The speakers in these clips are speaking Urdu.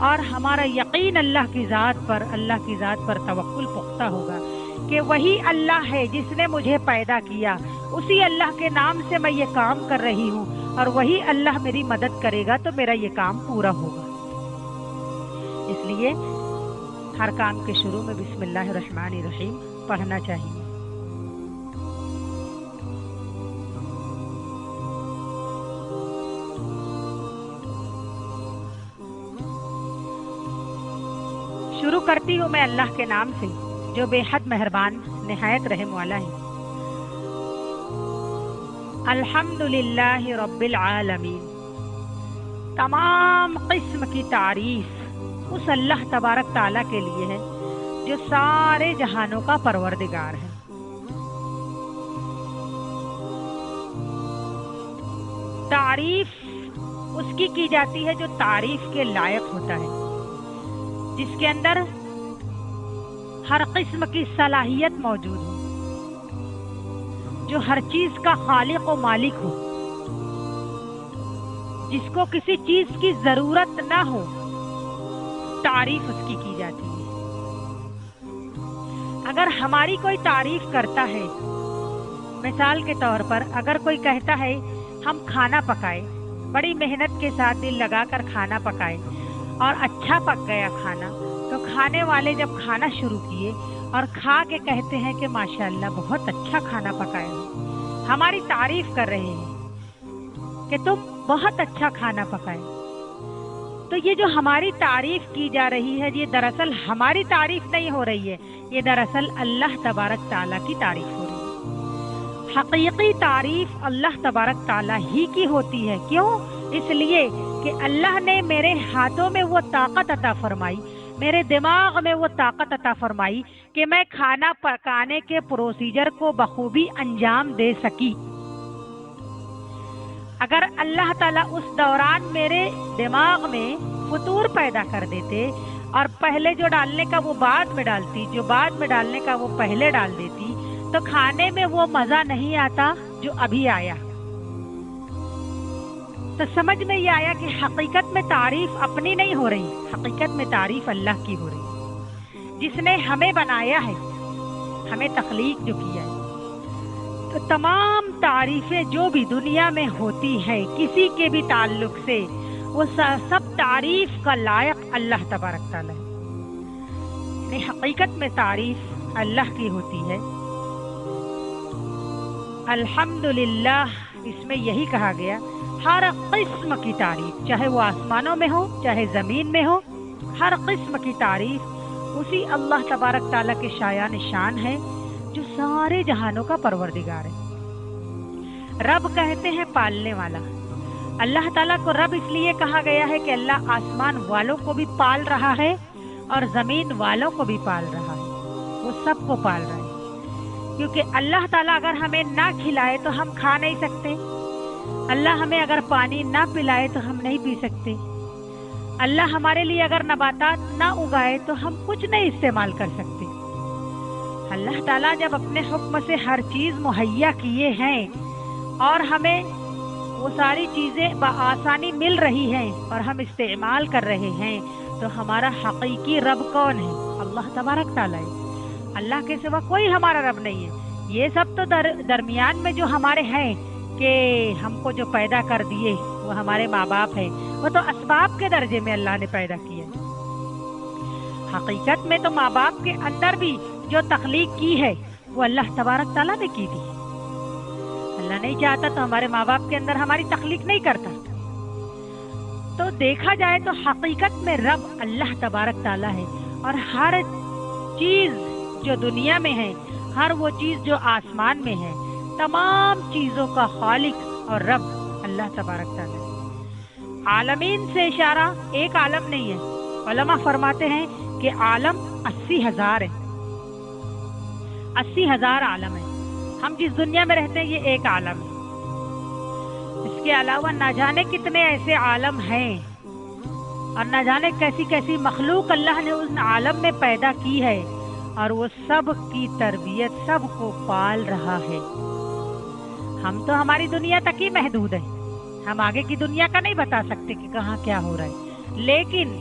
اور ہمارا یقین اللہ کی ذات پر توکل پختہ ہوگا کہ وہی اللہ ہے جس نے مجھے پیدا کیا، اسی اللہ کے نام سے میں یہ کام کر رہی ہوں اور وہی اللہ میری مدد کرے گا تو میرا یہ کام پورا ہوگا۔ اس لیے ہر کام کے شروع میں بسم اللہ الرحمن الرحیم پڑھنا چاہیے۔ شروع کرتی ہوں میں اللہ کے نام سے جو بے حد مہربان نہایت رحم والا ہے۔ الحمدللہ رب العالمین، تمام قسم کی تعریف اس اللہ تبارک تعالیٰ کے لیے ہے جو سارے جہانوں کا پروردگار ہے۔ تعریف اس کی جاتی ہے جو تعریف کے لائق ہوتا ہے، جس کے اندر ہر قسم کی صلاحیت موجود ہو، جو ہر چیز کا خالق و مالک ہو، جس کو کسی چیز کی ضرورت نہ ہو، تعریف اس کی جاتی ہے۔ اگر ہماری کوئی تعریف کرتا ہے، مثال کے طور پر اگر کوئی کہتا ہے ہم کھانا پکائے، بڑی محنت کے ساتھ دل لگا کر کھانا پکائے اور اچھا پک گیا کھانا، تو کھانے والے جب کھانا شروع کیے اور کھا کے کہتے ہیں کہ ماشاءاللہ بہت اچھا کھانا پکائے ہو، ہماری تعریف کر رہے ہیں کہ تم بہت اچھا کھانا پکائے، تو یہ جو ہماری تعریف کی جا رہی ہے یہ دراصل ہماری تعریف نہیں ہو رہی ہے، یہ دراصل اللہ تبارک تعالیٰ کی تعریف ہو رہی ہے۔ حقیقی تعریف اللہ تبارک تعالیٰ ہی کی ہوتی ہے۔ کیوں؟ اس لیے کہ اللہ نے میرے ہاتھوں میں وہ طاقت عطا فرمائی، میرے دماغ میں وہ طاقت عطا فرمائی کہ میں کھانا پکانے کے پروسیجر کو بخوبی انجام دے سکی۔ اگر اللہ تعالیٰ اس دوران میرے دماغ میں فطور پیدا کر دیتے اور پہلے جو ڈالنے کا وہ بعد میں ڈالتی، جو بعد میں ڈالنے کا وہ پہلے ڈال دیتی، تو کھانے میں وہ مزہ نہیں آتا جو ابھی آیا۔ تو سمجھ میں یہ آیا کہ حقیقت میں تعریف اپنی نہیں ہو رہی، حقیقت میں تعریف اللہ کی ہو رہی، جس نے ہمیں بنایا ہے، ہمیں تخلیق جو کیا ہے۔ تو تمام تعریفیں جو بھی دنیا میں ہوتی ہیں کسی کے بھی تعلق سے، وہ سب تعریف کا لائق اللہ تبارک تعالیٰ ہے۔ یعنی حقیقت میں تعریف اللہ کی ہوتی ہے۔ الحمدللہ اس میں یہی کہا گیا، ہر قسم کی تعریف، چاہے وہ آسمانوں میں ہو چاہے زمین میں ہو، ہر قسم کی تعریف اسی اللہ تبارک تعالیٰ کے شایان شان ہے جو سارے جہانوں کا پروردگار ہے۔ رب کہتے ہیں پالنے والا۔ اللہ تعالیٰ کو رب اس لیے کہا گیا ہے کہ اللہ آسمان والوں کو بھی پال رہا ہے اور زمین والوں کو بھی پال رہا ہے، وہ سب کو پال رہا ہے۔ کیونکہ اللہ تعالیٰ اگر ہمیں نہ کھلائے تو ہم کھا نہیں سکتے، اللہ ہمیں اگر پانی نہ پلائے تو ہم نہیں پی سکتے، اللہ ہمارے لیے اگر نباتات نہ اگائے تو ہم کچھ نہیں استعمال کر سکتے۔ اللہ تعالیٰ جب اپنے حکم سے ہر چیز مہیا کیے ہیں اور ہمیں وہ ساری چیزیں بآسانی مل رہی ہیں اور ہم استعمال کر رہے ہیں، تو ہمارا حقیقی رب کون ہے؟ اللہ تبارک تعالیٰ ہے۔ اللہ کے سوا کوئی ہمارا رب نہیں ہے۔ یہ سب تو درمیان میں جو ہمارے ہیں کہ ہم کو جو پیدا کر دیے وہ ہمارے ماں باپ ہیں، وہ تو اسباب کے درجے میں اللہ نے پیدا کیا ہے۔ حقیقت میں تو ماں باپ کے اندر بھی جو تخلیق کی ہے وہ اللہ تبارک تعالیٰ نے کی تھی۔ اللہ نہیں چاہتا تو ہمارے ماں باپ کے اندر ہماری تخلیق نہیں کرتا۔ تو دیکھا جائے تو حقیقت میں رب اللہ تبارک تعالیٰ ہے، اور ہر چیز جو دنیا میں ہے، ہر وہ چیز جو آسمان میں ہے، تمام چیزوں کا خالق اور رب اللہ تبارک تعالیٰ ہے۔ عالمین سے اشارہ ایک عالم نہیں ہے، علماء فرماتے ہیں کہ عالم 80,000 ہے، 80,000 عالم ہے۔ ہم جس دنیا میں رہتے ہیں یہ ایک عالم ہے، اس کے علاوہ نہ جانے کتنے ایسے عالم ہیں اور نہ جانے کیسی کیسی مخلوق اللہ نے اس عالم میں پیدا کی ہے، اور وہ سب کی تربیت سب کو پال رہا ہے۔ ہم تو ہماری دنیا تک ہی محدود ہیں، ہم آگے کی دنیا کا نہیں بتا سکتے کہ کہاں کیا ہو رہا ہے، لیکن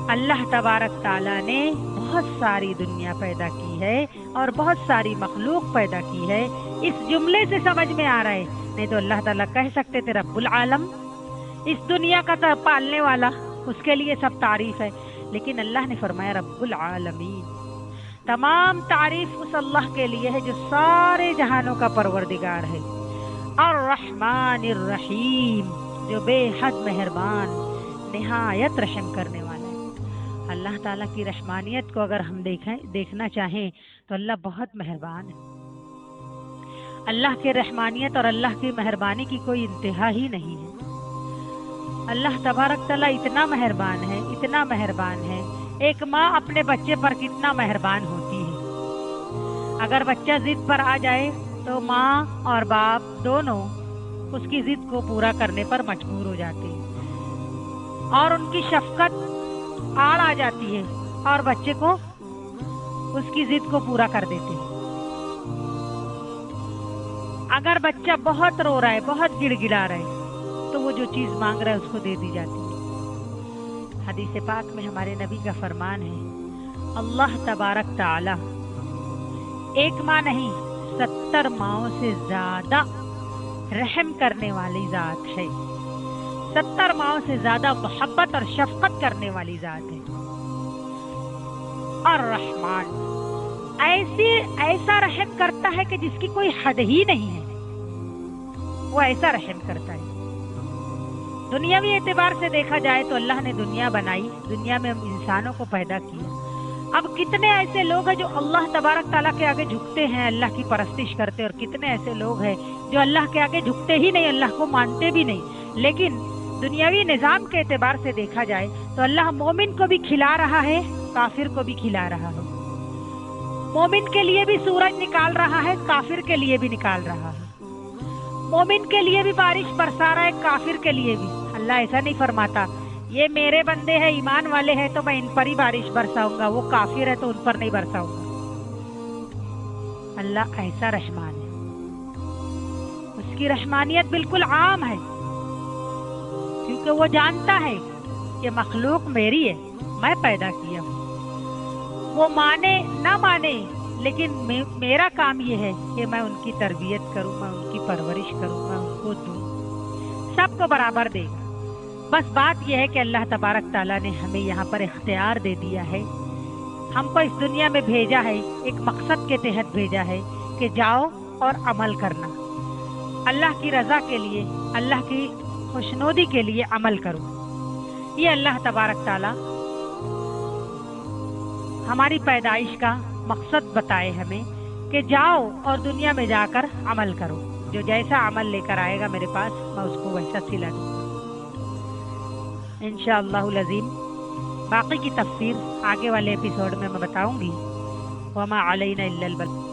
اللہ تبارک تعالیٰ نے بہت ساری دنیا پیدا کی ہے اور بہت ساری مخلوق پیدا کی ہے. اس جملے سے سمجھ میں آ رہا ہے، نہیں تو اللہ تعالیٰ کہہ سکتے تھے رب العالم، اس دنیا کا پالنے والا، اس کے لیے سب تعریف ہے. لیکن اللہ نے فرمایا رب العالمین. تمام تعریف اس اللہ کے لیے ہے جو سارے جہانوں کا پروردگار ہے. الرحمن الرحیم، جو بے حد مہربان نہایت رحم کرنے والا ہے. اللہ تعالیٰ کی رحمانیت کو اگر ہم دیکھنا چاہیں تو اللہ بہت مہربان ہے. اللہ کے رحمانیت اور اللہ کی مہربانی کی کوئی انتہا ہی نہیں ہے. اللہ تبارک تعالیٰ اتنا مہربان ہے، اتنا مہربان ہے. ایک ماں اپنے بچے پر کتنا مہربان ہوتی ہے. اگر بچہ ضد پر آ جائے تو ماں اور باپ دونوں اس کی ضد کو پورا کرنے پر مجبور ہو جاتے ہیں اور ان کی شفقت آڑ آ جاتی ہے اور بچے کو اس کی ضد کو پورا کر دیتے ہیں. اگر بچہ بہت رو رہا ہے، بہت گڑ گڑا رہا ہے تو وہ جو چیز مانگ رہا ہے اس کو دے دی جاتی ہے. حدیث پاک میں ہمارے نبی کا فرمان ہے، اللہ تبارک تعالی ایک ماں نہیں 70 ماؤں سے زیادہ رحم کرنے والی ذات ہے. 70 ماؤں سے زیادہ محبت اور شفقت کرنے والی ذات ہے. اور رحمان ایسا رحم کرتا ہے کہ جس کی کوئی حد ہی نہیں ہے. وہ ایسا رحم کرتا ہے. دنیاوی اعتبار سے دیکھا جائے تو اللہ نے دنیا بنائی، دنیا میں انسانوں کو پیدا کیا. اب کتنے ایسے لوگ ہیں جو اللہ تبارک تعالیٰ کے آگے جھکتے ہیں، اللہ کی پرستش کرتے، اور کتنے ایسے لوگ ہیں جو اللہ کے آگے جھکتے ہی نہیں، اللہ کو مانتے بھی نہیں. لیکن دنیاوی نظام کے اعتبار سے دیکھا جائے تو اللہ مومن کو بھی کھلا رہا ہے، کافر کو بھی کھلا رہا ہے. مومن کے لیے بھی سورج نکال رہا ہے، کافر کے لیے بھی نکال رہا ہے. مومن کے لیے بھی بارش برسا رہا ہے، کافر کے لیے بھی. اللہ ایسا نہیں فرماتا یہ میرے بندے ہیں، ایمان والے ہیں تو میں ان پر ہی بارش برساؤں گا، وہ کافر ہے تو ان پر نہیں برساؤں گا. اللہ ایسا رحمان ہے. اس کی رحمانیت بالکل عام ہے، کیونکہ وہ جانتا ہے کہ مخلوق میری ہے، میں پیدا کیا ہوں. وہ مانے نہ مانے، لیکن میرا کام یہ ہے کہ میں ان کی تربیت کروں، میں ان کی پرورش کروں، میں ان کو دوں. سب کو برابر دے گا. بس بات یہ ہے کہ اللہ تبارک تعالیٰ نے ہمیں یہاں پر اختیار دے دیا ہے. ہم کو اس دنیا میں بھیجا ہے، ایک مقصد کے تحت بھیجا ہے کہ جاؤ اور عمل کرنا. اللہ کی رضا کے لیے، اللہ کی خوشنودی کے لیے عمل کرو. یہ اللہ تبارک تعالیٰ ہماری پیدائش کا مقصد بتائے ہمیں کہ جاؤ اور دنیا میں جا کر عمل کرو. جو جیسا عمل لے کر آئے گا میرے پاس، میں اس کو ویسا سلا دوں گا انشاءاللہ العظیم. باقی کی تفسیر آگے والے ایپیسوڈ میں بتاؤں گی. وما علینا الا البلاغ.